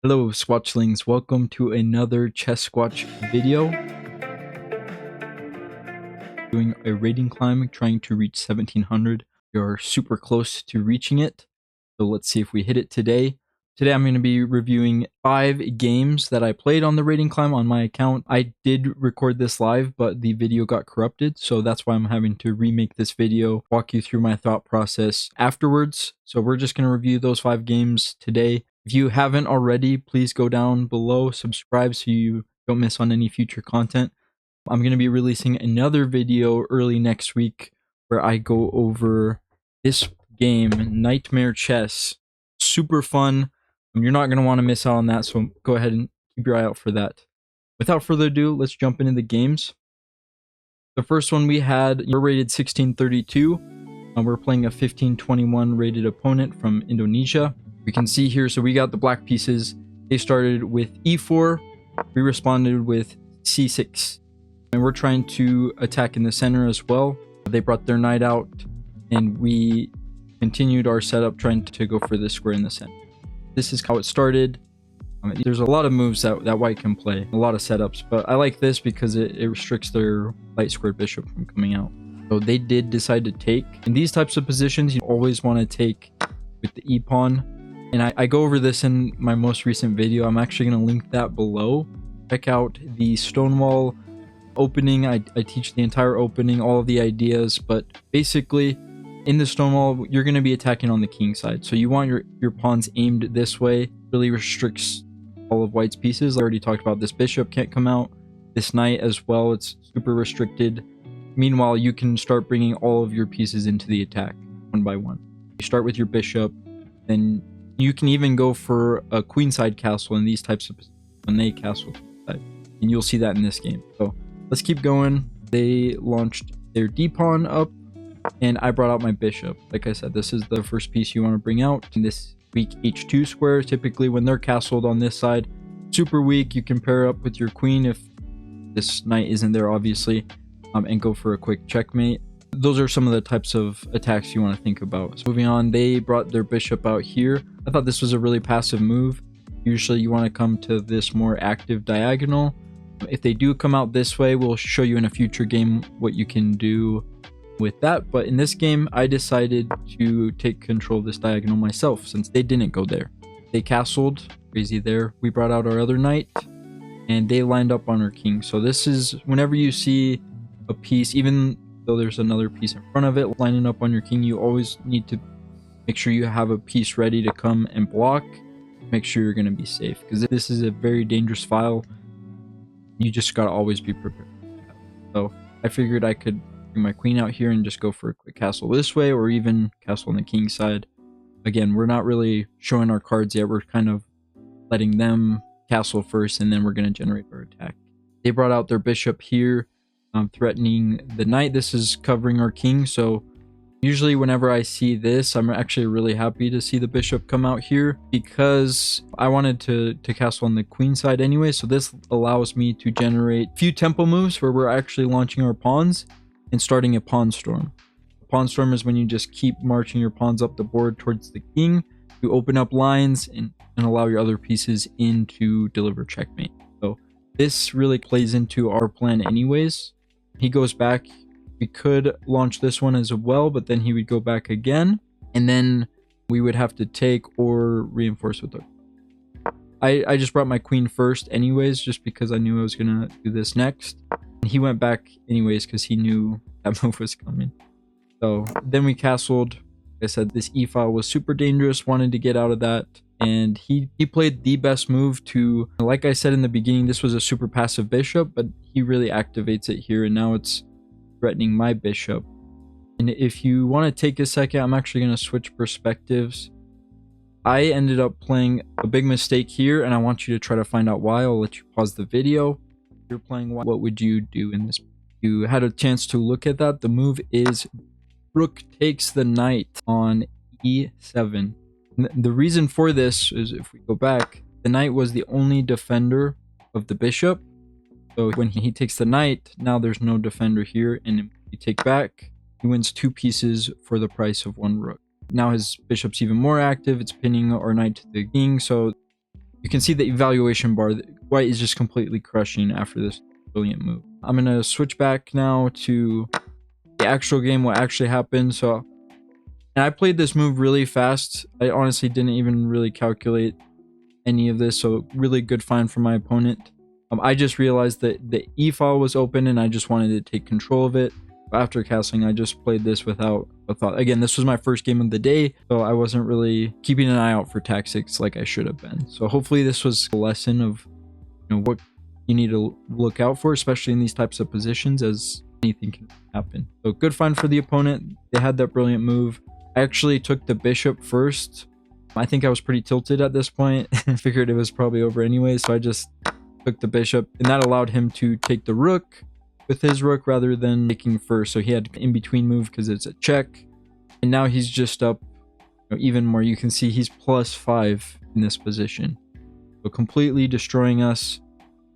Hello Squatchlings, welcome to another Chess Squatch video. Doing a rating climb, trying to reach 1700. We are super close to reaching it, so let's see if we hit it today. Today I'm going to be reviewing 5 games that I played on the rating climb on my account. I did record this live, but the video got corrupted, so that's why I'm having to remake this video, walk you through my thought process afterwards. So we're just going to review those 5 games today. If you haven't already, please go down below, subscribe so you don't miss on any future content. I'm going to be releasing another video early next week where I go over this game, Nightmare Chess. Super fun. You're not going to want to miss out on that, so go ahead and keep your eye out for that. Without further ado, let's jump into the games. The first one we had, we're rated 1632. We're playing a 1521 rated opponent from Indonesia. We can see here, so we got the black pieces. They started with e4. We responded with c6. And we're trying to attack in the center as well. They brought their knight out, and we continued our setup trying to go for this square in the center. This is how it started. There's a lot of moves that white can play, a lot of setups, but I like this because it restricts their light squared bishop from coming out. So they did decide to take. In these types of positions, you always want to take with the e-pawn. And I go over this in my most recent video. I'm actually going to link that below. Check out the Stonewall opening. I teach the entire opening, all of the ideas, but basically in the Stonewall, you're going to be attacking on the king side. So you want your pawns aimed this way. Really restricts all of white's pieces. I already talked about this bishop can't come out. This knight as well, it's super restricted. Meanwhile, you can start bringing all of your pieces into the attack one by one. You start with your bishop, then you can even go for a queenside castle in these types of positions when they castle queenside. And you'll see that in this game. So let's keep going. They launched their d-pawn up, and I brought out my bishop. Like I said, this is the first piece you want to bring out. In this weak h2 square, typically when they're castled on this side, super weak. You can pair up with your queen if this knight isn't there, obviously, and go for a quick checkmate. Those are some of the types of attacks you want to think about. So moving on, they brought their bishop out here. I thought this was a really passive move. Usually you want to come to this more active diagonal. If they do come out this way, we'll show you in a future game what you can do with that. But in this game, I decided to take control of this diagonal myself since they didn't go there. They castled, crazy there. We brought out our other knight, and they lined up on our king. So this is whenever you see a piece, even though there's another piece in front of it lining up on your king, you always need to make sure you have a piece ready to come and block. Make sure you're going to be safe, because this is a very dangerous file. You just got to always be prepared. So I figured I could bring my queen out here and just go for a quick castle this way, or even castle on the king side. Again, we're not really showing our cards yet. We're kind of letting them castle first, and then we're going to generate our attack. They brought out their bishop here, threatening the knight. This is covering our king, so usually whenever I see this, I'm actually really happy to see the bishop come out here, because I wanted to castle on the queen side anyway. So this allows me to generate a few tempo moves where we're actually launching our pawns and starting a pawn storm. A pawn storm is when you just keep marching your pawns up the board towards the king. You open up lines and allow your other pieces in to deliver checkmate. So this really plays into our plan anyways. He goes back. We could launch this one as well, but then he would go back again, and then we would have to take or reinforce with her. I just brought my queen first anyways, just because I knew I was gonna do this next. And he went back anyways because he knew that move was coming. So then we castled. Like I said, this e-file was super dangerous, wanted to get out of that, and he played the best move to, like I said in the beginning, this was a super passive bishop, but he really activates it here, and now it's threatening my bishop. And if you want to take a second, I'm actually going to switch perspectives. I ended up playing a big mistake here, and I want you to try to find out why. I'll let you pause the video. If you're playing, what would you do in this? You had a chance to look at that. The move is rook takes the knight on e7. The reason for this is, if we go back, the knight was the only defender of the bishop. So when he takes the knight, now there's no defender here, and if you take back, he wins 2 pieces for the price of 1 rook. Now his bishop's even more active. It's pinning our knight to the king, so you can see the evaluation bar. White is just completely crushing after this brilliant move. I'm going to switch back now to the actual game, what actually happened. So, and I played this move really fast. I honestly didn't even really calculate any of this, so really good find from my opponent. I just realized that the E file was open and I just wanted to take control of it. After castling, I just played this without a thought. Again, this was my first game of the day, so I wasn't really keeping an eye out for tactics like I should have been. So hopefully this was a lesson of, you know, what you need to look out for, especially in these types of positions, as anything can happen. So good find for the opponent. They had that brilliant move. I actually took the bishop first. I think I was pretty tilted at this point. Figured it was probably over anyway, so I just took the bishop, and that allowed him to take the rook with his rook rather than taking first. So he had an in-between move because it's a check, and now he's just up, you know, even more. You can see he's +5 in this position, so completely destroying us.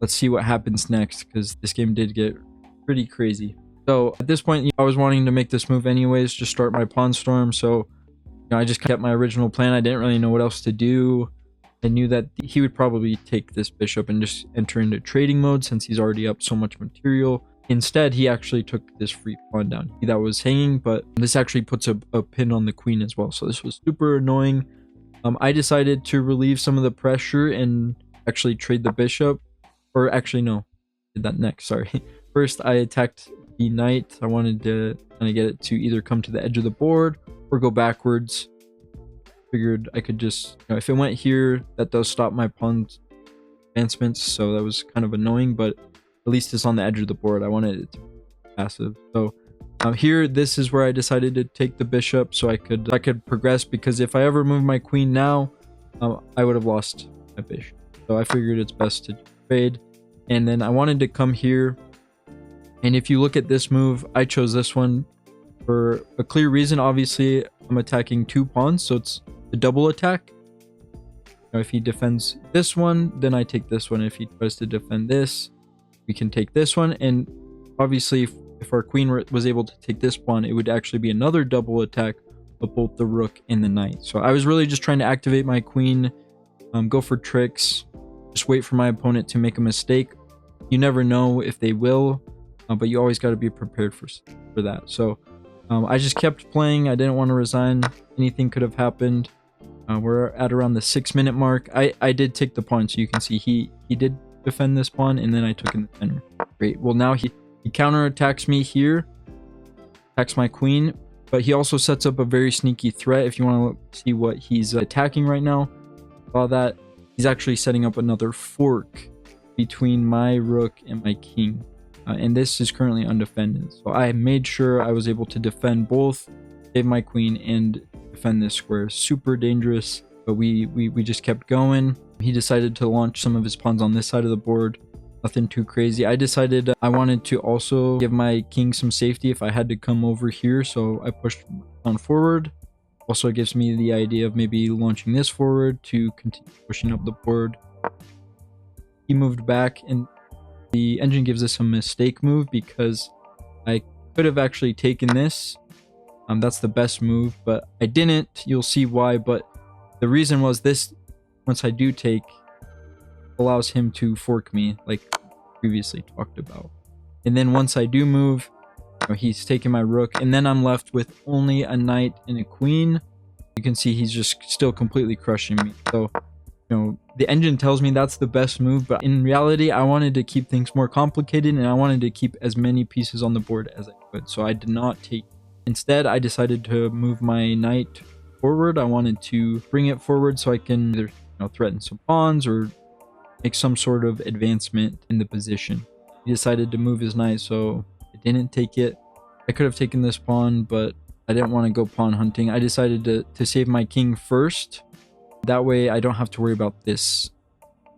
Let's see what happens next, because this game did get pretty crazy. So at this point, I was wanting to make this move anyways, just start my pawn storm. So, you know, I just kept my original plan. I didn't really know what else to do. I knew that he would probably take this bishop and just enter into trading mode since he's already up so much material. Instead, he actually took this free pawn down that was hanging, but this actually puts a pin on the queen as well. So this was super annoying. I decided to relieve some of the pressure and actually trade the bishop. Or actually, no, did that next, sorry. First, I attacked the knight. I wanted to kind of get it to either come to the edge of the board or go backwards. Figured I could just, you know, if it went here, that does stop my pawn's advancements, so that was kind of annoying, but at least it's on the edge of the board. I wanted it to be passive. So here, this is where I decided to take the bishop so I could progress, because if I ever move my queen now, I would have lost my bishop. So I figured it's best to trade. And then I wanted to come here, and if you look at this move, I chose this one for a clear reason. Obviously, I'm attacking 2 pawns, so it's a double attack. Now, if he defends this one, then I take this one. If he tries to defend this, we can take this one. And obviously, if our queen was able to take this pawn, it would actually be another double attack of both the rook and the knight. So I was really just trying to activate my queen, go for tricks, just wait for my opponent to make a mistake. You never know if they will, but you always got to be prepared for that. So I just kept playing. I didn't want to resign. Anything could have happened. We're at around the 6-minute mark. I did take the pawn, so you can see he did defend this pawn, and then I took in the defender. Great. Well, now he counterattacks me here, attacks my queen, but he also sets up a very sneaky threat. If you want to see what he's attacking right now, saw that he's actually setting up another fork between my rook and my king. And this is currently undefended. So I made sure I was able to defend both, save my queen, and defend this square. Super dangerous, but we just kept going. He decided to launch some of his pawns on this side of the board. Nothing too crazy. I decided I wanted to also give my king some safety if I had to come over here, so I pushed on forward. Also, it gives me the idea of maybe launching this forward to continue pushing up the board. He moved back, and the engine gives us a mistake move because I could have actually taken this. That's the best move, but I didn't. You'll see why, but the reason was this, once I do take, allows him to fork me like previously talked about. And then once I do move, you know, he's taking my rook, and then I'm left with only a knight and a queen. You can see he's just still completely crushing me. So, you know, the engine tells me that's the best move, but in reality, I wanted to keep things more complicated, and I wanted to keep as many pieces on the board as I could. So I did not take. Instead, I decided to move my knight forward. I wanted to bring it forward so I can either, you know, threaten some pawns or make some sort of advancement in the position. He decided to move his knight, so I didn't take it. I could have taken this pawn, but I didn't want to go pawn hunting. I decided to save my king first. That way I don't have to worry about this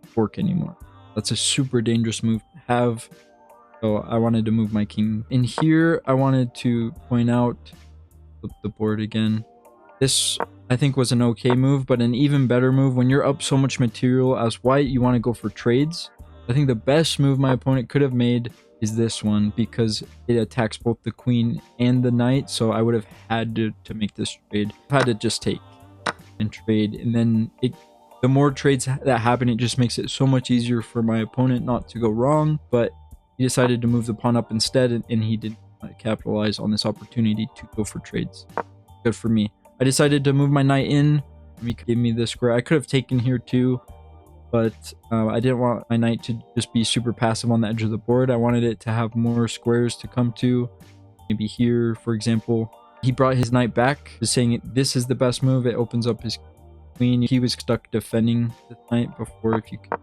fork anymore. That's a super dangerous move to have. So I wanted to move my king. In here, I wanted to point out, flip the board again. This, I think, was an okay move, but an even better move when you're up so much material as white, you want to go for trades. I think the best move my opponent could have made is this one, because it attacks both the queen and the knight. So I would have had to make this trade. I had to just take and trade, and then it The more trades that happen, it just makes it so much easier for my opponent not to go wrong. But he decided to move the pawn up instead, and he did not capitalize on this opportunity to go for trades. Good for me. I decided to move my knight in. He gave me the square. I could have taken here too, but I didn't want my knight to just be super passive on the edge of the board. I wanted it to have more squares to come to. Maybe here, for example. He brought his knight back, just saying this is the best move. It opens up his queen. He was stuck defending the knight before. If you could,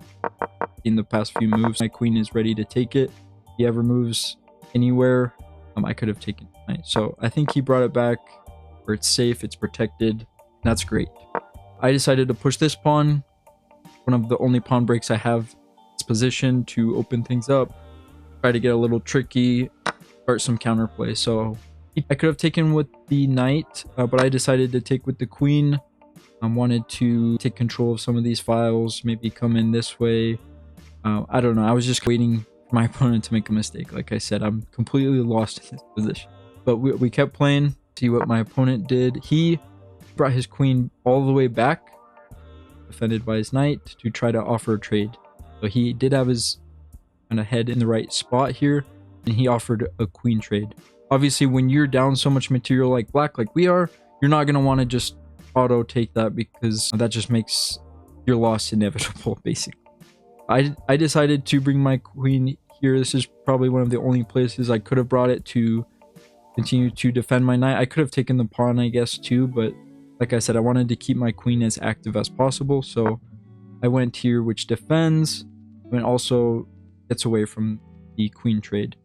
in the past few moves, my queen is ready to take it. If he ever moves anywhere, I could have taken the knight. So I think he brought it back where it's safe, it's protected. That's great. I decided to push this pawn, one of the only pawn breaks I have its position to open things up, try to get a little tricky, start some counterplay. So I could have taken with the knight, but I decided to take with the queen. I wanted to take control of some of these files, maybe come in this way. I don't know. I was just waiting for my opponent to make a mistake. Like I said, I'm completely lost in this position. But we kept playing, see what my opponent did. He brought his queen all the way back, defended by his knight, to try to offer a trade. So he did have his kind of head in the right spot here, and he offered a queen trade. Obviously, when you're down so much material like black, like we are, you're not going to want to just auto take that, because that just makes your loss inevitable, basically. I decided to bring my queen here. This is probably one of the only places I could have brought it to continue to defend my knight. I could have taken the pawn, I guess, too, but like I said, I wanted to keep my queen as active as possible, so I went here, which defends, and also gets away from the queen trade.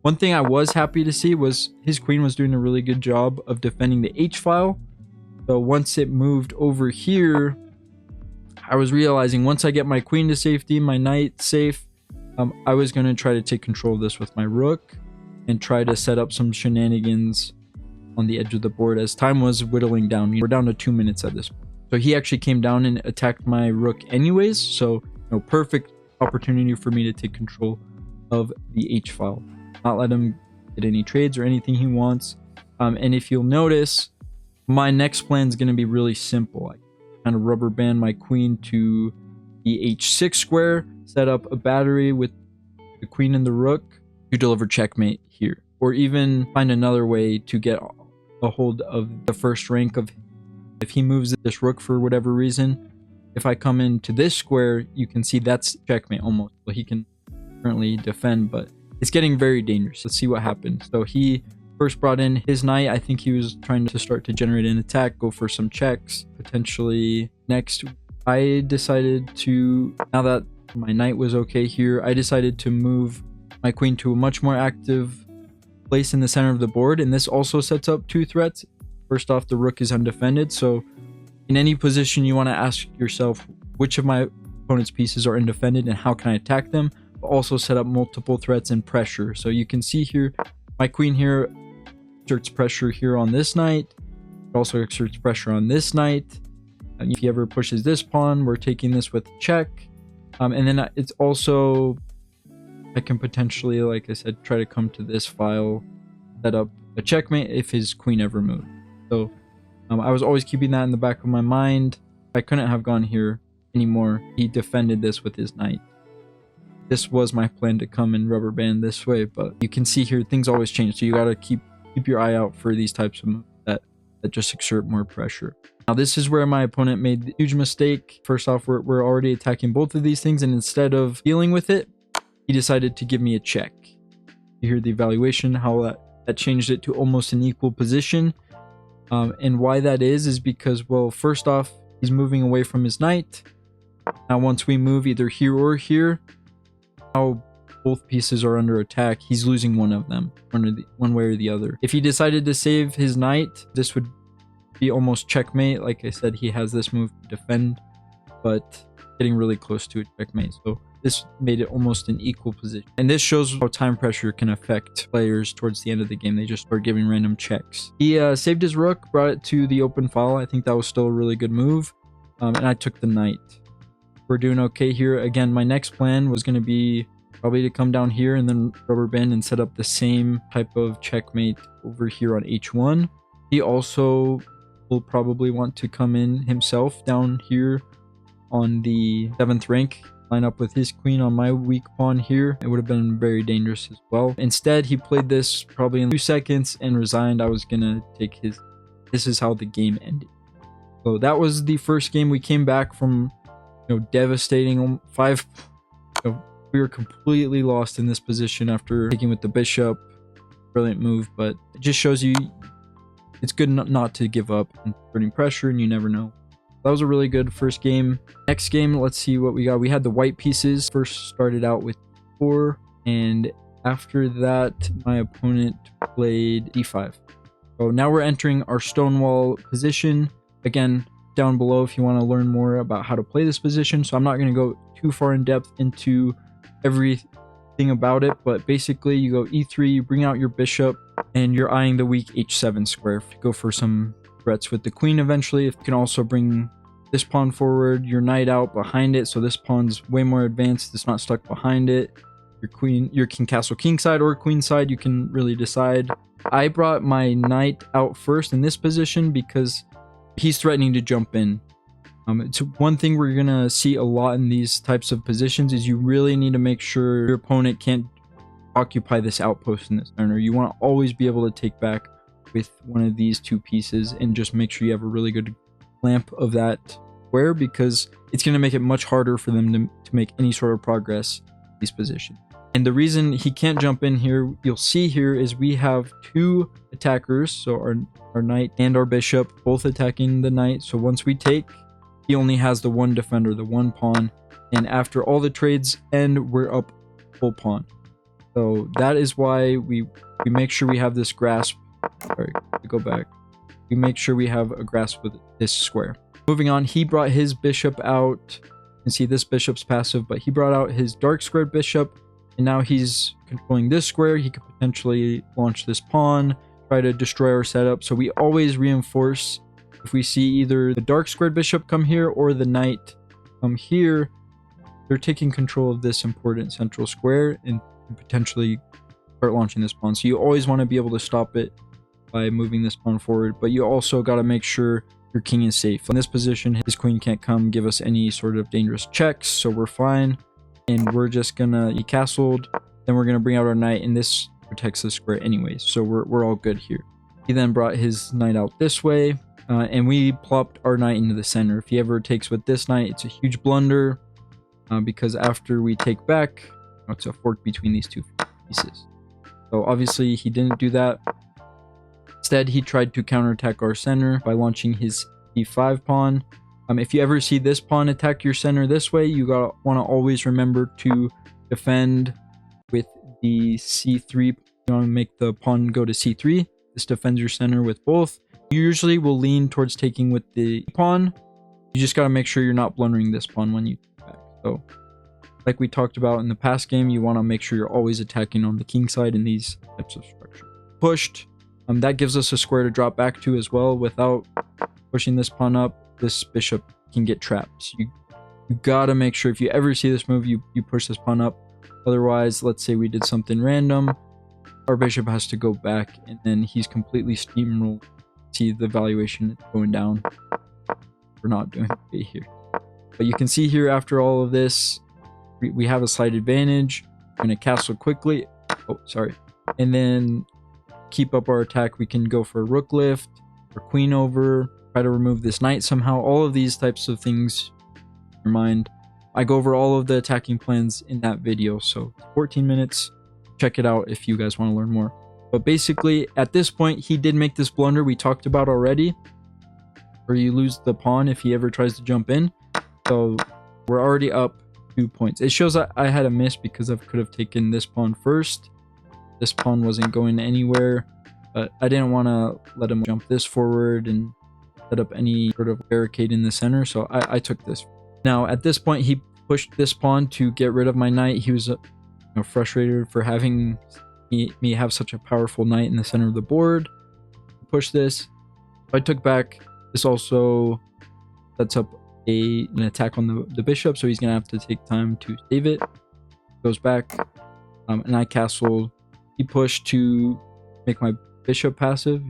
One thing I was happy to see was his queen was doing a really good job of defending the H file. So once it moved over here, I was realizing once I get my queen to safety, my knight safe, I was going to try to take control of this with my rook and try to set up some shenanigans on the edge of the board as time was whittling down. We're down to 2 minutes at this point. So he actually came down and attacked my rook anyways. So, perfect opportunity for me to take control of the H file. Not let him get any trades or anything he wants. And if you'll notice, my next plan is going to be really simple. I kind of rubber band my queen to the H6 square, set up a battery with the queen and the rook to deliver checkmate here. Or even find another way to get a hold of the first rank of, if he moves this rook for whatever reason, if I come into this square, you can see that's checkmate almost. Well, he can currently defend, but it's getting very dangerous. Let's see what happens. So he first brought in his knight. I think he was trying to start to generate an attack, go for some checks, potentially. Next, I decided to, now that my knight was okay here, I decided to move my queen to a much more active place in the center of the board, and this also sets up two threats. First off, the rook is undefended, so in any position you want to ask yourself which of my opponent's pieces are undefended and how can I attack them, but also set up multiple threats and pressure. So you can see here my queen here exerts pressure here on this knight, it also exerts pressure on this knight, and if he ever pushes this pawn, we're taking this with check. And then it's also, I can potentially, like I said, try to come to this file, set up a checkmate if his queen ever moved. So I was always keeping that in the back of my mind. I couldn't have gone here anymore. He defended this with his knight. This was my plan to come and rubber band this way, but you can see here things always change. So you got to keep your eye out for these types of moves that just exert more pressure. Now this is where my opponent made the huge mistake. First off, we're already attacking both of these things, and instead of dealing with it, he decided to give me a check. You hear the evaluation, how that changed it to almost an equal position. And why that is because, well, first off, he's moving away from his knight. Now once we move either here or here, now both pieces are under attack. He's losing one of them, one way or the other. If he decided to save his knight, this would be almost checkmate. Like I said, he has this move to defend, but getting really close to a checkmate. So this made it almost an equal position. And this shows how time pressure can affect players towards the end of the game. They just start giving random checks. He saved his rook, brought it to the open file. I think that was still a really good move. And I took the knight. We're doing okay here. Again, my next plan was going to be probably to come down here and then rubber band and set up the same type of checkmate over here on H1. He also will probably want to come in himself down here on the 7th rank line up with his queen on my weak pawn here, it would have been very dangerous as well. Instead, he played this probably in 2 seconds and resigned. I was gonna take his. This is how the game ended. So that was the first game. We came back from, devastating 5. We were completely lost in this position after taking with the bishop. Brilliant move, but it just shows you it's good not to give up and putting pressure, and you never know. That was a really good first game. Next game, let's see what we got. We had the white pieces. First started out with 4, and after that, my opponent played d5. So now we're entering our stonewall position. Again, down below if you want to learn more about how to play this position. So I'm not going to go too far in depth into everything about it, but basically you go e3, you bring out your bishop, and you're eyeing the weak h7 square to go for some threats with the queen eventually. You can also bring this pawn forward, your knight out behind it, so this pawn's way more advanced. It's not stuck behind it. Your king castle kingside or queenside, you can really decide. I brought my knight out first in this position because he's threatening to jump in. It's one thing we're gonna see a lot in these types of positions is you really need to make sure your opponent can't occupy this outpost in the center. You want to always be able to take back with one of these 2 pieces and just make sure you have a really good lamp of that square, because it's going to make it much harder for them to make any sort of progress in these positions. And the reason he can't jump in here, you'll see here, is we have 2 attackers, so our knight and our bishop both attacking the knight. So once we take, he only has the 1 defender, the 1 pawn, and after all the trades end, we're up full pawn. So that is why we make sure we have this grasp. Sorry, to go back. We make sure we have a grasp with this square. Moving on, he brought his bishop out. You can see this bishop's passive, but he brought out his dark squared bishop, and now he's controlling this square. He could potentially launch this pawn, try to destroy our setup. So we always reinforce. If we see either the dark squared bishop come here or the knight come here, they're taking control of this important central square and potentially start launching this pawn. So you always want to be able to stop it by moving this pawn forward, but you also got to make sure your king is safe. In this position, his queen can't come give us any sort of dangerous checks, so we're fine. And we're just gonna, he castled, then we're gonna bring out our knight, and this protects the square anyways, so we're all good here. He then brought his knight out this way, and we plopped our knight into the center. If he ever takes with this knight, it's a huge blunder, because after we take back, it's a fork between these 2 pieces. So obviously he didn't do that. Instead, he tried to counterattack our center by launching his e5 pawn. If you ever see this pawn attack your center this way, you want to always remember to defend with the c3. You want to make the pawn go to c3. This defends your center with both. You usually will lean towards taking with the pawn. You just got to make sure you're not blundering this pawn when you take back. So like we talked about in the past game, you want to make sure you're always attacking on the king side in these types of structure. Pushed. That gives us a square to drop back to as well. Without pushing this pawn up, this bishop can get trapped. So you gotta make sure if you ever see this move, you push this pawn up. Otherwise, let's say we did something random, our bishop has to go back, and then he's completely steamrolled. See the valuation going down. We're not doing it here. But you can see here after all of this, we have a slight advantage. We're going to castle quickly. Oh, sorry. And then keep up our attack. We can go for a rook lift or queen over, try to remove this knight somehow. All of these types of things in your mind. I go over all of the attacking plans in that video. So 14 minutes. Check it out if you guys want to learn more. But basically, at this point, he did make this blunder we talked about already, where you lose the pawn if he ever tries to jump in. So we're already up 2 points. It shows that I had a miss because I could have taken this pawn first. This pawn wasn't going anywhere, but I didn't want to let him jump this forward and set up any sort of barricade in the center, so I took this. Now, at this point, he pushed this pawn to get rid of my knight. He was frustrated for having me have such a powerful knight in the center of the board. Push this. I took back. This also sets up an attack on the bishop, so he's gonna have to take time to save it. Goes back, and I castled. He pushed to make my bishop passive.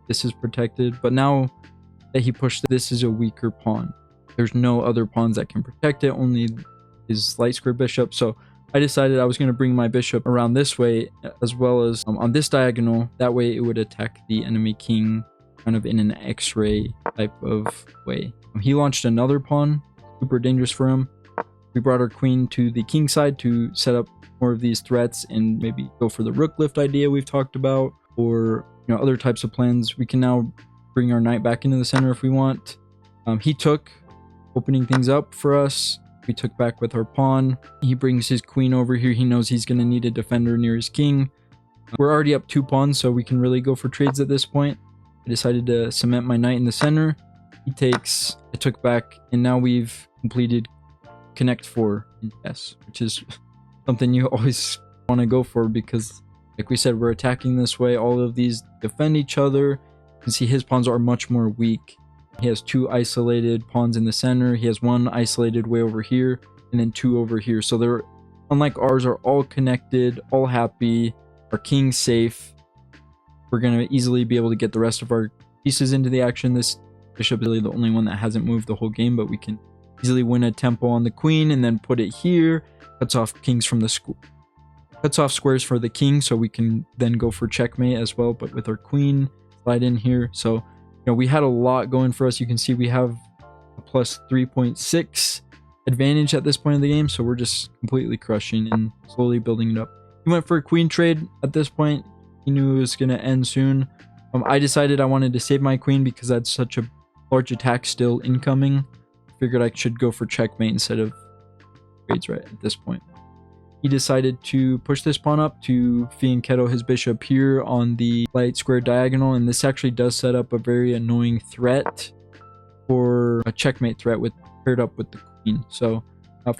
This is protected, but now that he pushed, this is a weaker pawn. There's no other pawns that can protect it, only his light square bishop. So I decided I was going to bring my bishop around this way, as well as on this diagonal. That way it would attack the enemy king kind of in an X-ray type of way. He launched another pawn, super dangerous for him. We brought our queen to the king side to set up more of these threats and maybe go for the rook lift idea we've talked about, or other types of plans. We can now bring our knight back into the center if we want. He took, opening things up for us. We took back with our pawn. He brings his queen over here. He knows he's going to need a defender near his king. We're already up 2 pawns, so we can really go for trades at this point. I decided to cement my knight in the center. He takes, I took back, and now we've completed connect 4 in chess, which is something you always want to go for because, like we said, we're attacking this way. All of these defend each other. You can see his pawns are much more weak. He has 2 isolated pawns in the center. He has 1 isolated way over here, and then 2 over here. So they're, unlike ours, are all connected, all happy. Our king's safe. We're going to easily be able to get the rest of our pieces into the action. This bishop is really the only one that hasn't moved the whole game, but we can easily win a tempo on the queen and then put it here. Cuts off kings from the cuts off squares for the king, so we can then go for checkmate as well, but with our queen slide in here. So we had a lot going for us. You can see we have a plus 3.6 advantage at this point in the game, so we're just completely crushing and slowly building it up. He went for a queen trade at this point. He knew it was going to end soon. I decided I wanted to save my queen because I had such a large attack still incoming. Figured I should go for checkmate instead of trades right at this point. He decided to push this pawn up to fianchetto his bishop here on the light square diagonal, and this actually does set up a very annoying threat for a checkmate threat with paired up with the queen. So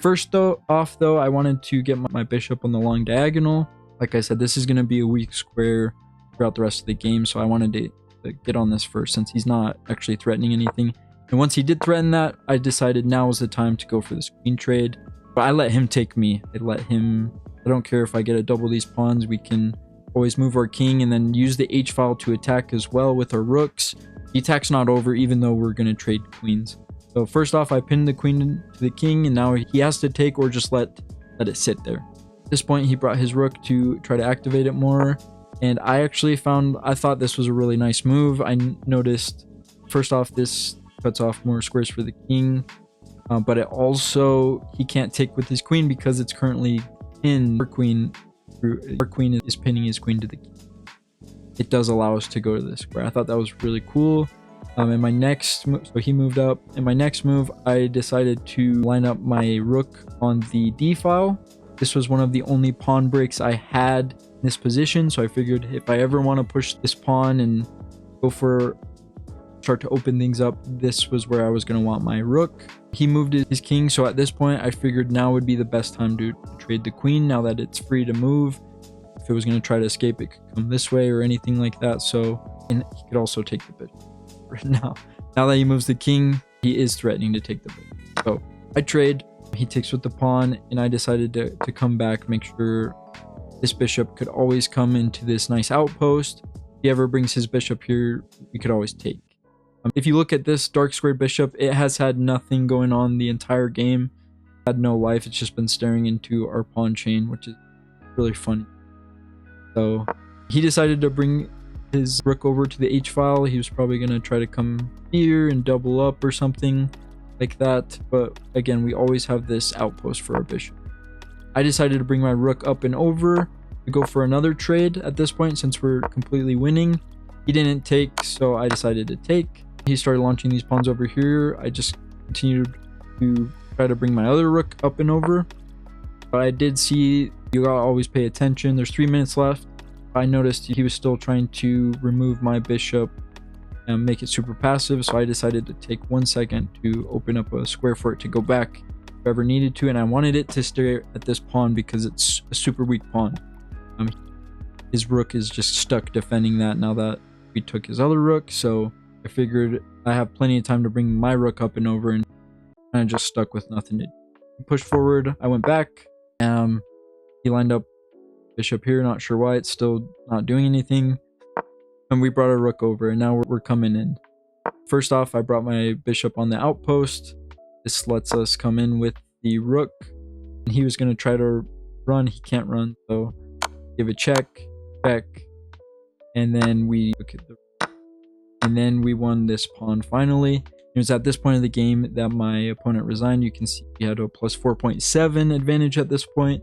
first off, I wanted to get my bishop on the long diagonal. Like I said, this is going to be a weak square throughout the rest of the game, so I wanted to get on this first since he's not actually threatening anything. And once he did threaten that, I decided now was the time to go for this queen trade. But I let him take me. I don't care if I get to double these pawns. We can always move our king and then use the h-file to attack as well with our rooks. The attack's not over even though we're going to trade queens. So first off, I pinned the queen to the king, and now he has to take or just let it sit there. At this point, he brought his rook to try to activate it more. And I thought this was a really nice move. I noticed, first off, this cuts off more squares for the king. But it also, he can't take with his queen because it's currently pinned. Our queen is pinning his queen to the king. It does allow us to go to this square. I thought that was really cool. In my next move, so he moved up. In my next move, I decided to line up my rook on the d file. This was one of the only pawn breaks I had in this position, so I figured if I ever want to push this pawn and start to open things up, this was where I was going to want my rook. He moved his king, so at this point I figured now would be the best time to trade the queen now that it's free to move. If it was going to try to escape, it could come this way or anything like that. So, and he could also take the bishop. Now that he moves the king, he is threatening to take the bishop. So I trade, he takes with the pawn, and I decided to come back, make sure this bishop could always come into this nice outpost. If he ever brings his bishop here, we could always take. If you look at this dark square bishop, it has had nothing going on the entire game. It had no life. It's just been staring into our pawn chain, which is really funny. So he decided to bring his rook over to the h-file. He was probably going to try to come here and double up or something like that. But again, we always have this outpost for our bishop. I decided to bring my rook up and over to go for another trade at this point since we're completely winning. He didn't take, so I decided to take. He started launching these pawns over here. I just continued to try to bring my other rook up and over. But I did see, you gotta always pay attention. There's 3 minutes left. I noticed he was still trying to remove my bishop and make it super passive. So I decided to take 1 second to open up a square for it to go back if I ever needed to. And I wanted it to stare at this pawn because it's a super weak pawn. His rook is just stuck defending that now that we took his other rook. So I figured I have plenty of time to bring my rook up and over, and kind of just stuck with nothing to do. Push forward. I went back. He lined up bishop here. Not sure why. It's still not doing anything. And we brought our rook over, and now we're coming in. First off, I brought my bishop on the outpost. This lets us come in with the rook. And he was going to try to run. He can't run, so give a check, and then we look at and then we won this pawn finally. It was at this point of the game that my opponent resigned. You can see he had a plus 4.7 advantage at this point.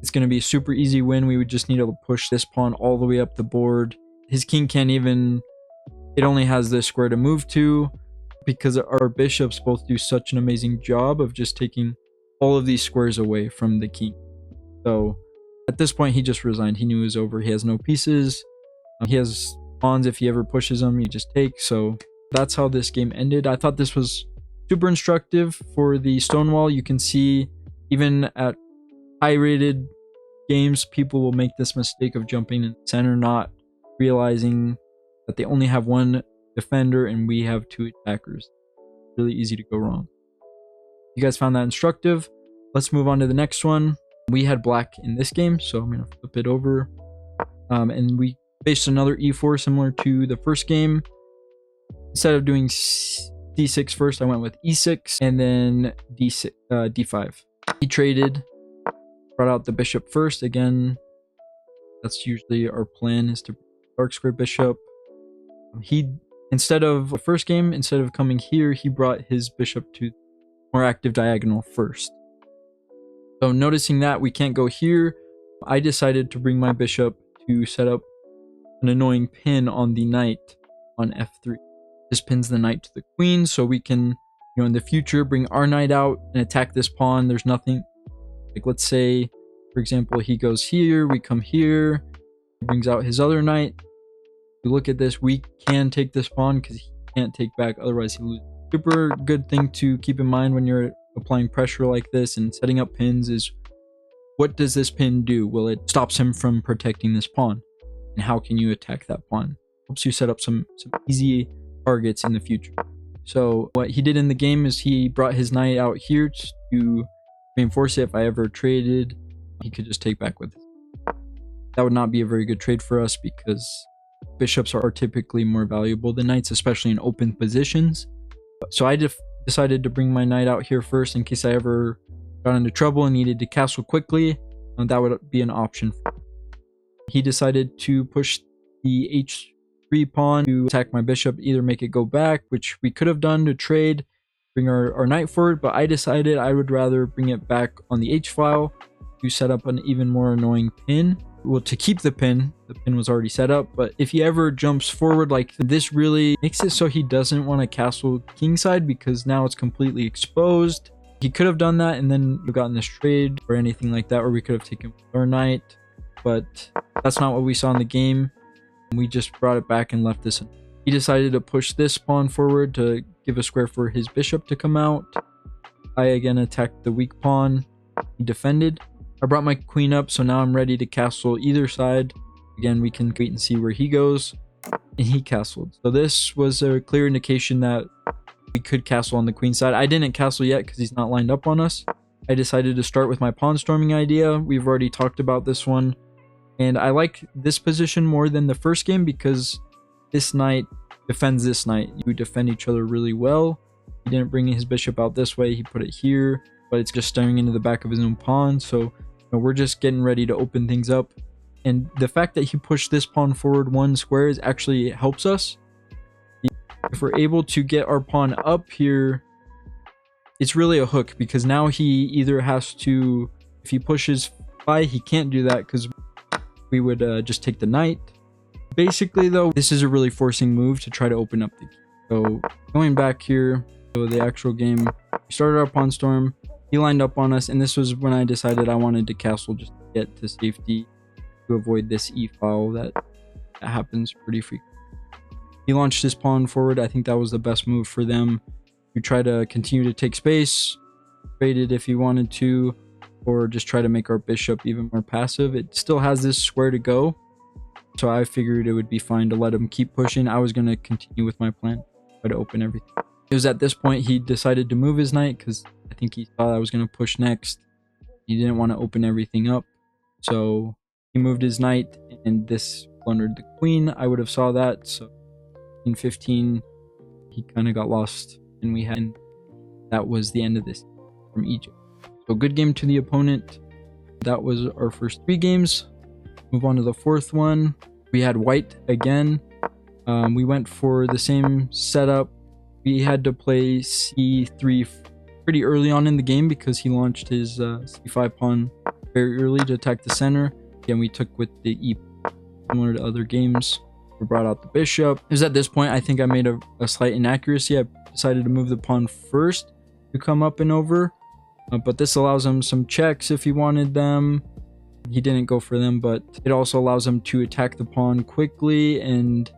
It's going to be a super easy win. We would just need to push this pawn all the way up the board. His king can't even, it only has this square to move to, because our bishops both do such an amazing job of just taking all of these squares away from the king. So at this point, he just resigned. He knew it was over. He has no pieces. He has pawns. If he ever pushes them, you just take. So that's how this game ended. I thought this was super instructive for the Stonewall. You can see even at high-rated games, people will make this mistake of jumping in center, not realizing that they only have one defender and we have two attackers. Really easy to go wrong. You guys found that instructive? Let's move on to the next one. We had black in this game, so I'm going to flip it over. And we faced another e4 similar to the first game. Instead of doing d6 first, I went with e6 and then d5. He traded, brought out the bishop first. Again, that's usually our plan, is to dark square bishop. Instead of the first game, instead of coming here, he brought his bishop to more active diagonal first. So noticing that we can't go here, I decided to bring my bishop to set up an annoying pin on the knight on f3. This pins the knight to the queen, so we can, in the future, bring our knight out and attack this pawn. There's nothing, like let's say, for example, he goes here, we come here, he brings out his other knight. We look at this, we can take this pawn because he can't take back, otherwise he loses. Super good thing to keep in mind when you're applying pressure like this and setting up pins is, what does this pin do? Well, it stops him from protecting this pawn. And how can you attack that pawn? Helps you set up some easy targets in the future. So what he did in the game is he brought his knight out here to reinforce it. If I ever traded, he could just take back with it. That would not be a very good trade for us because bishops are typically more valuable than knights, especially in open positions. So I decided to bring my knight out here first in case I ever got into trouble and needed to castle quickly. That would be an option. He decided to push the h3 pawn to attack my bishop, either make it go back, which we could have done to trade, bring our knight forward, but I decided I would rather bring it back on the h-file to set up an even more annoying pin. Well, to keep the pin was already set up, but if he ever jumps forward, like this really makes it so he doesn't want to castle kingside because now it's completely exposed. He could have done that and then we've gotten this trade or anything like that, or we could have taken our knight, but that's not what we saw in the game. We just brought it back and left this. He decided to push this pawn forward to give a square for his bishop to come out. I again attacked the weak pawn. He defended. I brought my queen up, so now I'm ready to castle either side. Again, we can wait and see where he goes. And he castled. So this was a clear indication that we could castle on the queen side. I didn't castle yet because he's not lined up on us. I decided to start with my pawn storming idea. We've already talked about this one. And I like this position more than the first game because this knight defends this knight. You defend each other really well. He didn't bring his bishop out this way. He put it here, but it's just staring into the back of his own pawn. So we're just getting ready to open things up. And the fact that he pushed this pawn forward one square actually helps us. If we're able to get our pawn up here, it's really a hook because now he either has to, if he pushes by, he can't do that because we would just take the knight. Basically though, this is a really forcing move to try to open up the key. So going back here, so the actual game, we started our pawn storm. He lined up on us, and this was when I decided I wanted to castle just to get to safety to avoid this e-file that happens pretty frequently. He launched his pawn forward. I think that was the best move for them. You try to continue to take space, trade it if he wanted to, or just try to make our bishop even more passive. It still has this square to go, so I figured it would be fine to let him keep pushing. I was going to continue with my plan, try to open everything. It was at this point he decided to move his knight because I think he thought I was going to push next. He didn't want to open everything up, so he moved his knight, and this blundered the queen. I would have saw that, so in 15 he kind of got lost, and we had that was the end of this from Egypt. So good game to the opponent. That was our first 3 games. Move on to the 4th one. We had white again. We went for the same setup. We had to play c3 pretty early on in the game because he launched his c5 pawn very early to attack the center. Again, we took with the e, similar to other games. We brought out the bishop. It was at this point I think I made a slight inaccuracy. I decided to move the pawn first to come up and over. But this allows him some checks if he wanted them. He didn't go for them, but it also allows him to attack the pawn quickly. And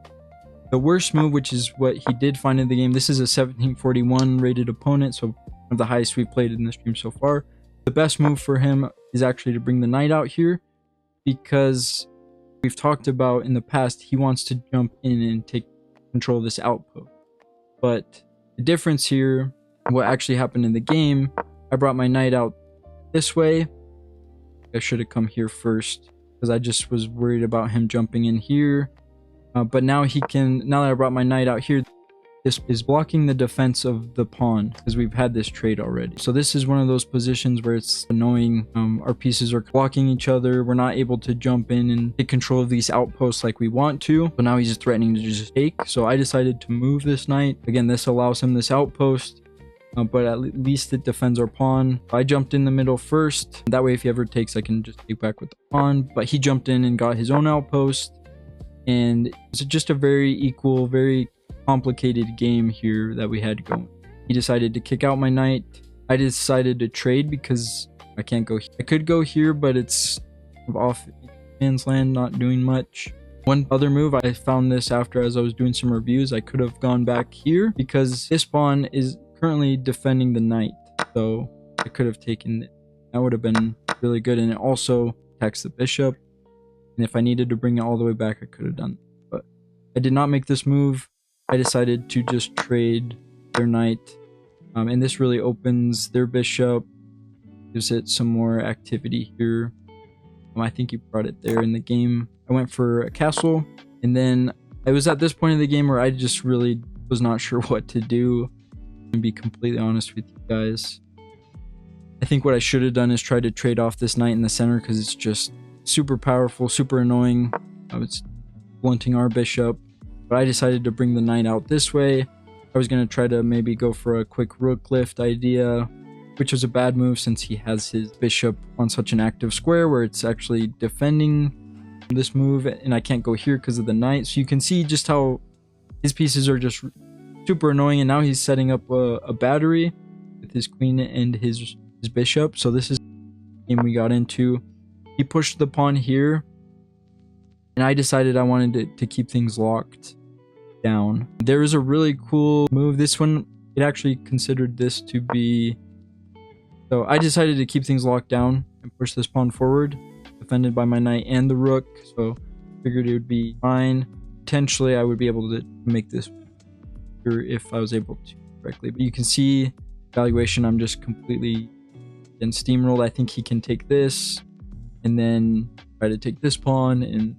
the worst move, which is what he did find in the game, this is a 1741 rated opponent, so one of the highest we've played in the stream so far. The best move for him is actually to bring the knight out here, because we've talked about in the past, he wants to jump in and take control of this outpost. But the difference here, what actually happened in the game, I brought my knight out this way. I should have come here first because I just was worried about him jumping in here. But now he can, now that I brought my knight out here, this is blocking the defense of the pawn because we've had this trade already. So this is one of those positions where it's annoying. Our pieces are blocking each other. We're not able to jump in and take control of these outposts like we want to. But now he's just threatening to just take. So I decided to move this knight. Again, this allows him this outpost. But at least it defends our pawn. I jumped in the middle first. That way, if he ever takes, I can just take back with the pawn. But he jumped in and got his own outpost. And it's just a very equal, very complicated game here that we had going. He decided to kick out my knight. I decided to trade because I can't go here. I could go here, but it's off man's land, not doing much. One other move, I found this after as I was doing some reviews. I could have gone back here because this pawn is currently defending the knight, so I could have taken it. That would have been really good, and it also attacks the bishop, and if I needed to bring it all the way back, I could have done it. But I did not make this move. I decided to just trade their knight, and this really opens their bishop, gives it some more activity here. I think he brought it there in the game. I went for a castle, and then I was at this point in the game where I just really was not sure what to do. And be completely honest with you guys, I think what I should have done is try to trade off this knight in the center because it's just super powerful, super annoying. It's blunting our bishop, but I decided to bring the knight out this way. I was going to try to maybe go for a quick rook lift idea, which was a bad move since he has his bishop on such an active square where it's actually defending this move, and I can't go here because of the knight. So you can see just how his pieces are just super annoying, and now he's setting up a battery with his queen and his bishop. So this is the game we got into. He pushed the pawn here, and I decided I wanted to keep things locked down. There is a really cool move. This one, it actually considered this to be... So I decided to keep things locked down and push this pawn forward, defended by my knight and the rook. So I figured it would be fine. Potentially, I would be able to make this if I was able to correctly, but you can see valuation, I'm just completely in steamrolled. I think he can take this and then try to take this pawn, and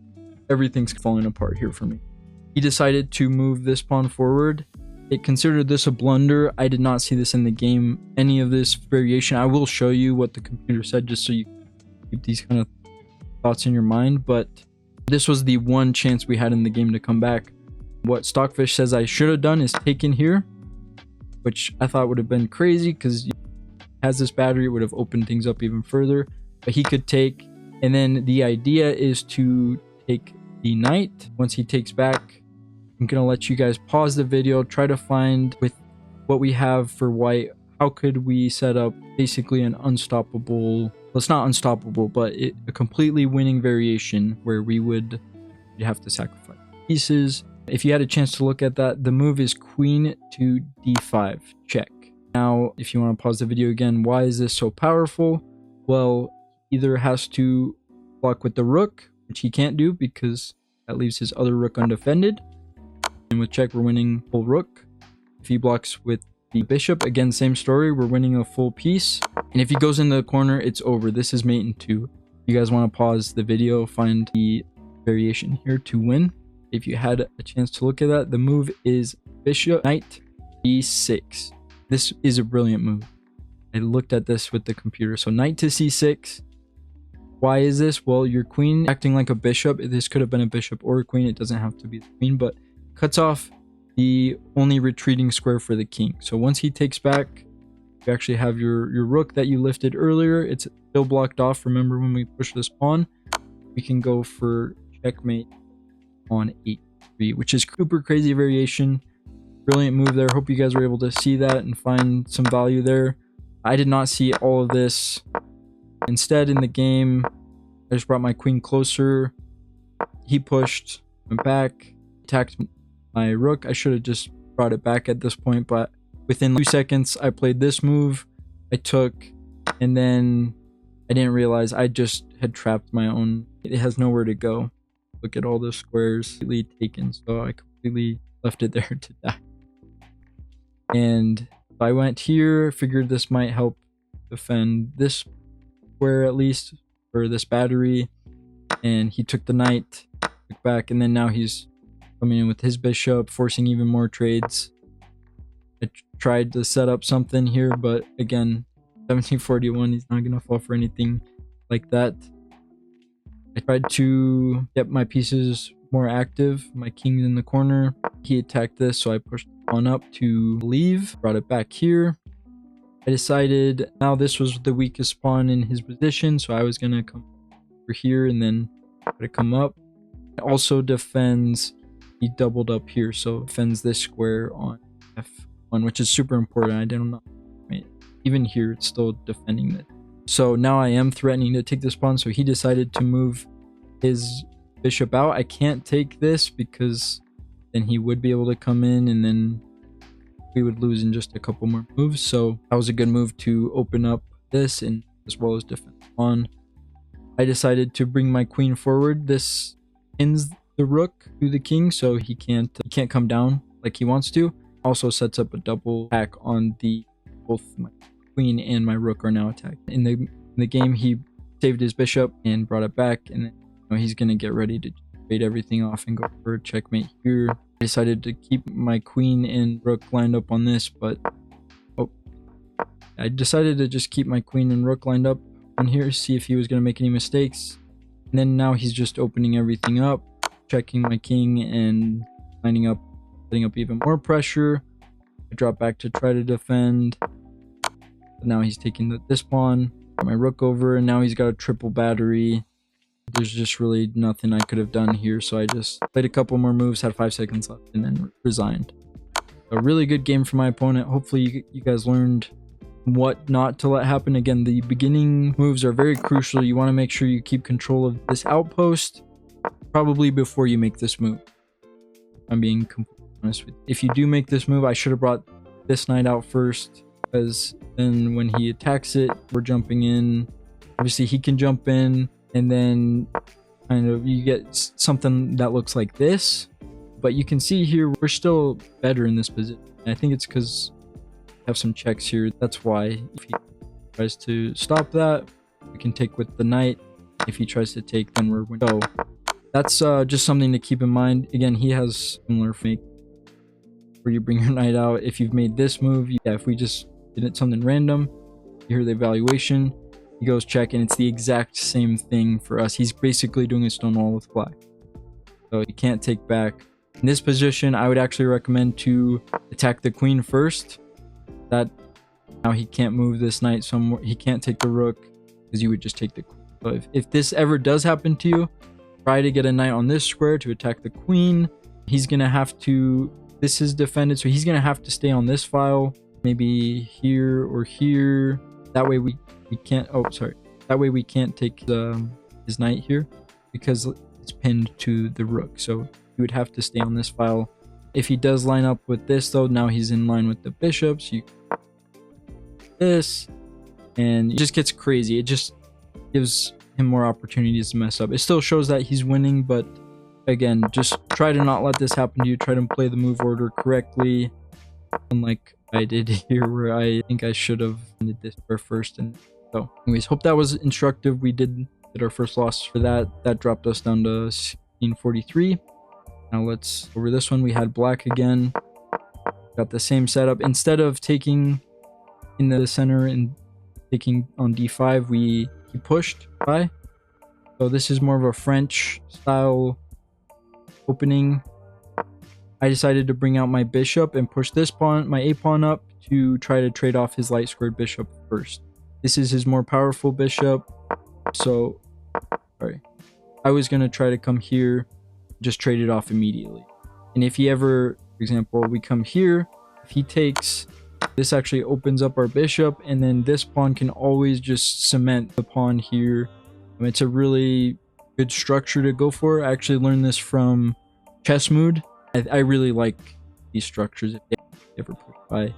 everything's falling apart here for me. He decided to move this pawn forward. It considered this a blunder. I did not see this in the game, any of this variation. I will show you what the computer said just so you keep these kind of thoughts in your mind, but this was the one chance we had in the game to come back. What Stockfish says I should have done is taken here, which I thought would have been crazy because has this battery, it would have opened things up even further. But he could take, and then the idea is to take the knight. Once he takes back, I'm gonna let you guys pause the video, try to find with what we have for white, how could we set up basically an unstoppable, well, it's not unstoppable, but a completely winning variation where we'd have to sacrifice pieces. If you had a chance to look at that, the move is queen to d5, check. Now, if you want to pause the video again, why is this so powerful? Well, either has to block with the rook, which he can't do because that leaves his other rook undefended. And with check, we're winning full rook. If he blocks with the bishop, again, same story, we're winning a full piece. And if he goes in the corner, it's over. This is mate in 2. You guys want to pause the video, find the variation here to win. If you had a chance to look at that, the move is bishop, knight, e6. This is a brilliant move. I looked at this with the computer. So knight to c6. Why is this? Well, your queen acting like a bishop. This could have been a bishop or a queen. It doesn't have to be the queen, but cuts off the only retreating square for the king. So once he takes back, you actually have your rook that you lifted earlier. It's still blocked off. Remember when we push this pawn, we can go for checkmate on 8-3, which is super crazy variation. Brilliant move there. Hope you guys were able to see that and find some value there. I did not see all of this. Instead, in the game, I just brought my queen closer. He pushed, went back, attacked my rook. I should have just brought it back at this point, but within 2 seconds, I played this move. I took, and then I didn't realize I just had trapped my own. It has nowhere to go. Look at all the squares completely taken, so I completely left it there to die. And I went here, figured this might help defend this square at least, for this battery, and he took the knight, took back, and then now he's coming in with his bishop, forcing even more trades. I tried to set up something here, but again, 1741, he's not gonna fall for anything like that. I tried to get my pieces more active. My king's in the corner. He attacked this, so I pushed the pawn up to leave, brought it back here. I decided now this was the weakest pawn in his position, so I was gonna come over here and then try to come up. It also defends, he doubled up here, so defends this square on f1, which is super important. I don't know, even here it's still defending it. So now I am threatening to take this pawn, so he decided to move his bishop out. I can't take this because then he would be able to come in, and then we would lose in just a couple more moves. So that was a good move to open up this and as well as defend the pawn. I decided to bring my queen forward. This pins the rook to the king, so he can't come down like he wants to. Also sets up a double attack on the both my queen and my rook are now attacked. In the game, he saved his bishop and brought it back, and then he's gonna get ready to trade everything off and go for a checkmate here. I decided to keep my queen and rook lined up on this, but I decided to just keep my queen and rook lined up on here, see if he was going to make any mistakes. And then now he's just opening everything up, checking my king and setting up even more pressure. I drop back to try to defend. But now he's taking this pawn, got my rook over, and now he's got a triple battery. There's just really nothing I could have done here, so I just played a couple more moves, had 5 seconds left, and then resigned. A really good game for my opponent. Hopefully you guys learned what not to let happen. Again, the beginning moves are very crucial. You want to make sure you keep control of this outpost probably before you make this move. I'm being completely honest with you. If you do make this move, I should have brought this knight out first, because then when he attacks it, we're jumping in. Obviously he can jump in, and then kind of you get something that looks like this, but you can see here we're still better in this position. And I think it's because we have some checks here. That's why. If he tries to stop that, we can take with the knight. If he tries to take, then we're winning. So that's just something to keep in mind. Again, he has similar fake where you bring your knight out. If you've made this move, yeah, if we just did it something random, you hear the evaluation. He goes check, and it's the exact same thing for us. He's basically doing a stonewall with black. So you can't take back. In this position, I would actually recommend to attack the queen first. That now he can't move this knight somewhere. He can't take the rook because you would just take the queen. So if this ever does happen to you, try to get a knight on this square to attack the queen. He's going to have to... This is defended, so he's going to have to stay on this file. Maybe here or here. That way we can't, that way we can't take his knight here because it's pinned to the rook, so you would have to stay on this file. If he does line up with this though, now he's in line with the bishops. You this, and it just gets crazy. It just gives him more opportunities to mess up. It still shows that he's winning, but again, just try to not let this happen to you. Try to play the move order correctly, unlike I did here, where I think I should have ended this for first. And so anyways, hope that was instructive. We did get our first loss for that dropped us down to 1643. Now let's over this one. We had black again. Got the same setup. Instead of taking in the center and taking on d5, he pushed by. So this is more of a French style opening. I decided to bring out my bishop and push this pawn, my a pawn, up to try to trade off his light squared bishop first. This is his more powerful bishop. So, sorry. I was going to try to come here, just trade it off immediately. And if he ever, for example, we come here, if he takes, this actually opens up our bishop, and then this pawn can always just cement the pawn here. It's a really good structure to go for. I actually learned this from Chess Mood. I really like these structures if they ever push by.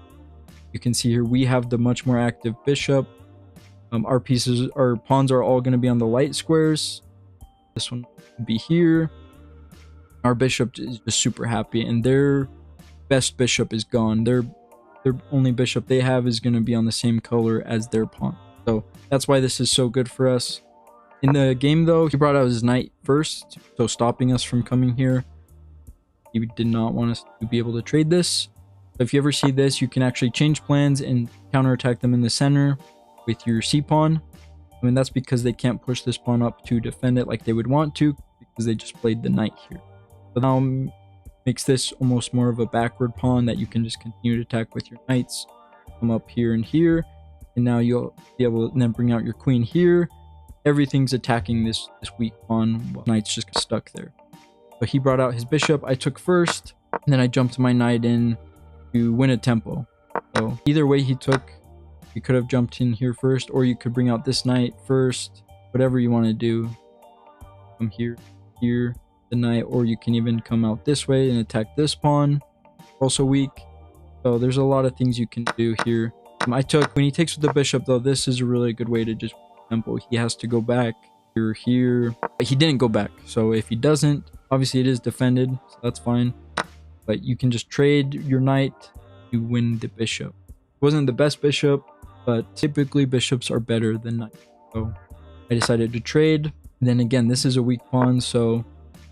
You can see here we have the much more active bishop. Our pawns are all going to be on the light squares. This one will be here. Our bishop is just super happy, and their best bishop is gone. Their only bishop they have is going to be on the same color as their pawn. So that's why this is so good for us. In the game, though, he brought out his knight first, so stopping us from coming here. He did not want us to be able to trade this. So if you ever see this, you can actually change plans and counterattack them in the center with your c-pawn. I mean, that's because they can't push this pawn up to defend it like they would want to, because they just played the knight here. So now makes this almost more of a backward pawn that you can just continue to attack with your knights. Come up here and here, and now you'll be able to then bring out your queen here. Everything's attacking this weak pawn, while knight's just stuck there. So he brought out his bishop, I took first, and then I jumped my knight in to win a tempo. So either way he took, you could have jumped in here first, or you could bring out this knight first, whatever you want to do. Come here, the knight, or you can even come out this way and attack this pawn, also weak. So there's a lot of things you can do here. I took, when he takes with the bishop though, this is a really good way to just tempo. He has to go back here. He didn't go back, so if he doesn't, obviously it is defended, so that's fine. But you can just trade your knight to win the bishop. It wasn't the best bishop, but typically bishops are better than knights. So I decided to trade. And then again, this is a weak pawn, so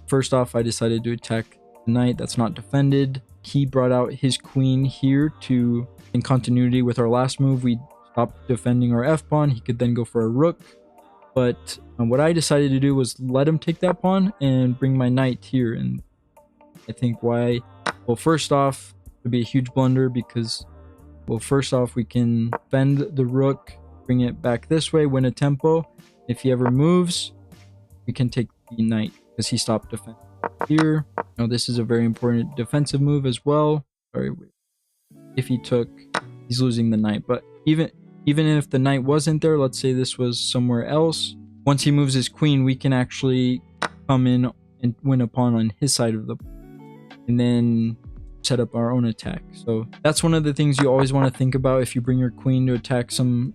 first off, I decided to attack the knight that's not defended. He brought out his queen here to, in continuity with our last move, we stopped defending our f-pawn. He could then go for a rook. But what I decided to do was let him take that pawn and bring my knight here. And I think why, well, first off, it would be a huge blunder because, well, first off, we can bend the rook, bring it back this way, win a tempo. If he ever moves, we can take the knight because he stopped defending here. Now, this is a very important defensive move as well. Sorry, if he took, he's losing the knight. But even if the knight wasn't there, let's say this was somewhere else, once he moves his queen, we can actually come in and win a pawn on his side of the, and then set up our own attack. So that's one of the things you always want to think about if you bring your queen to attack some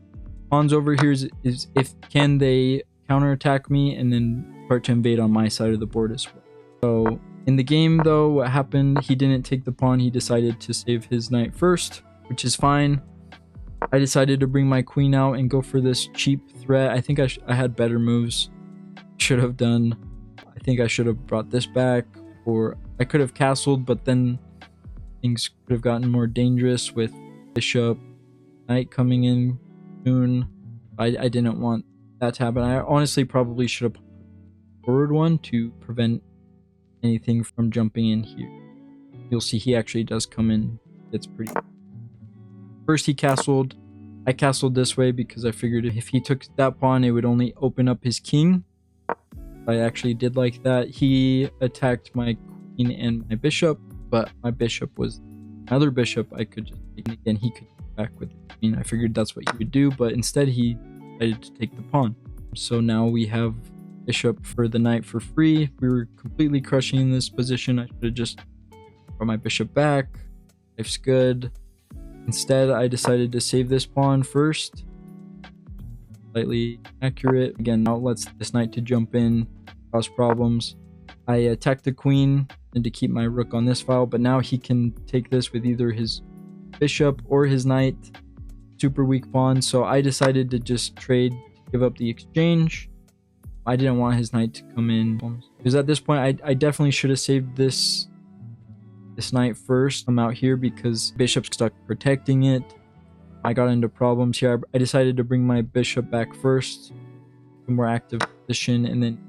pawns over here is if can they counterattack me and then start to invade on my side of the board as well. So in the game though, what happened, he didn't take the pawn. He decided to save his knight first, which is fine. I decided to bring my queen out and go for this cheap threat. I think I had better moves. Should have done. I think I should have brought this back, or I could have castled, but then things could have gotten more dangerous with bishop, knight coming in soon. I didn't want that to happen. I honestly probably should have put forward one to prevent anything from jumping in here. You'll see he actually does come in. It's pretty. First he castled. I castled this way because I figured if he took that pawn, it would only open up his king. I actually did like that. He attacked my queen and my bishop, but my bishop was another bishop I could just take. And again, he could go back with the queen. I figured that's what he would do, but instead he decided to take the pawn. So now we have bishop for the knight for free. We were completely crushing in this position. I should have just brought my bishop back. Life's good. Instead, I decided to save this pawn first. Slightly accurate. Again, now lets this knight to jump in, cause problems. I attacked the queen and to keep my rook on this file, but now he can take this with either his bishop or his knight. Super weak pawn, so I decided to just trade, give up the exchange. I didn't want his knight to come in because at this point, I definitely should have saved this this knight first. I'm out here because bishop's stuck protecting it. I got into problems here. I decided to bring my bishop back first, a more active position, and then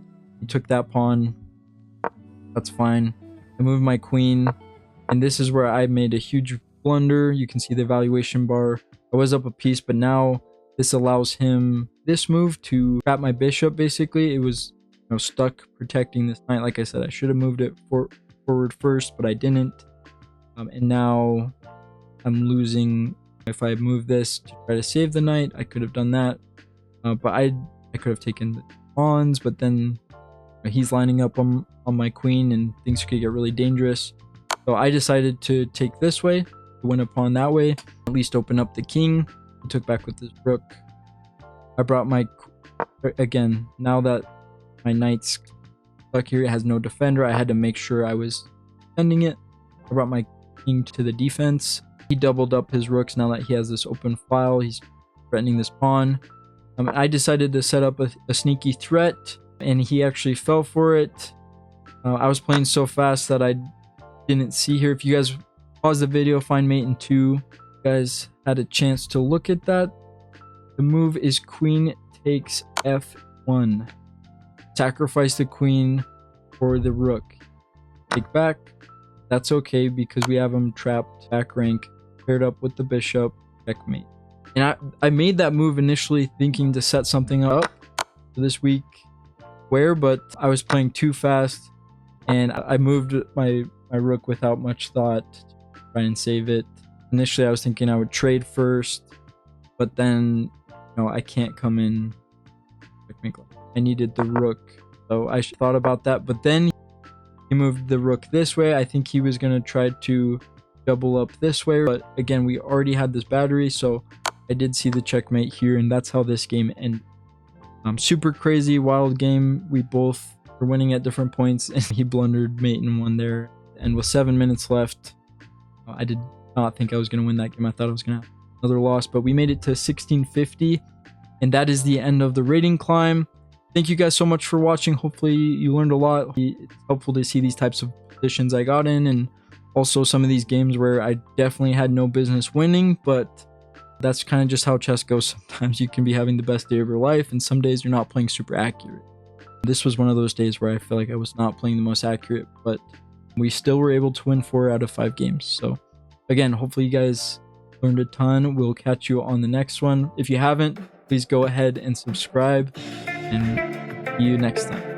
he took that pawn. That's fine. I moved my queen, and this is where I made a huge blunder. You can see the evaluation bar. I was up a piece, but now this allows him this move to trap my bishop. Basically, it was stuck protecting this knight. Like I said, I should have moved it forward first, but I didn't. And now I'm losing. If I move this to try to save the knight, I could have done that. But I could have taken the pawns, but then he's lining up on my queen, and things could get really dangerous. So I decided to take this way, to win a pawn that way, at least open up the king. I took back with this rook. I brought my, again, now that my knight's stuck here, it has no defender, I had to make sure I was defending it. I brought my king to the defense. He doubled up his rooks now that he has this open file. He's threatening this pawn. I decided to set up a sneaky threat, and he actually fell for it. I was playing so fast that I didn't see here. If you guys pause the video, find mate in 2, you guys had a chance to look at that. The move is queen takes f1. Sacrifice the queen for the rook. Take back. That's okay because we have him trapped back rank, paired up with the bishop. Checkmate. And I made that move initially thinking to set something up for this weak square, but I was playing too fast, and I moved my rook without much thought to try and save it. Initially, I was thinking I would trade first, but then, I can't come in. I needed the rook, so I thought about that, but then he moved the rook this way. I think he was going to try to double up this way, but again, we already had this battery, so I did see the checkmate here, and that's how this game ended. Super crazy, wild game. We both were winning at different points, and he blundered mate and won there. And with 7 minutes left, I did not think I was going to win that game. I thought I was going to have another loss, but we made it to 1650, and that is the end of the rating climb. Thank you guys so much for watching. Hopefully you learned a lot. It's helpful to see these types of positions I got in, and also some of these games where I definitely had no business winning, but that's kind of just how chess goes. Sometimes you can be having the best day of your life, and some days you're not playing super accurate. This was one of those days where I feel like I was not playing the most accurate, but we still were able to win 4 out of 5 games. So again, hopefully you guys learned a ton. We'll catch you on the next one. If you haven't, please go ahead and subscribe, and see you next time.